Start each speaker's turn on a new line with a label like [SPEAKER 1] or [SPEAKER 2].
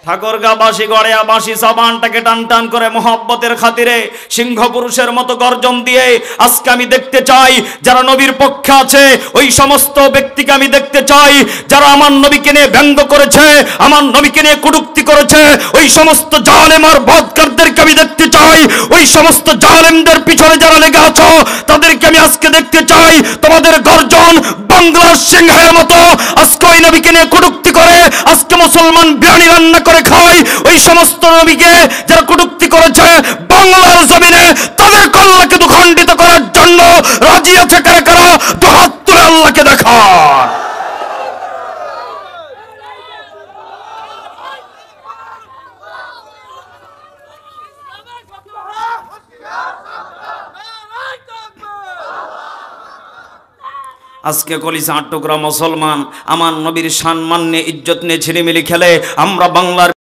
[SPEAKER 1] ঠাকুরগাঁবাসী গড়িয়াবাসী জবানটাকে টান টান করে মোহাব্বতের খাতিরে সিংহ পুরুষের মতো গর্জন দিয়ে আজকে আমি দেখতে চাই যারা নবীর পক্ষে আছে ওই সমস্ত ব্যক্তিকে আমি দেখতে চাই যারা আমার নবীকে নিয়ে ব্যঙ্গ করেছে, আমার নবীকে নিয়ে কটূক্তি করেছে, ওই সমস্ত জালেম আর বদকারদেরকে আমি দেখতে চাই। ওই সমস্ত জালেমদের পিছনে যারা লেগে আছো তাদেরকে আমি আজকে দেখতে চাই। তোমাদের গর্জন বাংলার সিংহের মতো আজকে ওই নবীকে নিয়ে কটূক্তি করে আজকে মুসলমান বিরিয়ানি রান্না করে খায়। ওই সমস্ত নবীকে যারা কটূক্তি করেছে বাংলার জমিনে তাদের কল্যাণকে দুখণ্ডিত করার জন্য রাজি আছে কারা কারা? দুহাত তুলে আল্লাহকে দেখান। আজকে কলিজা টুকরা মুসলমান আমার নবীর সম্মান নিয়ে ইজ্জত নিয়ে ঝিলিমিলি খেলে আমরা বাংলার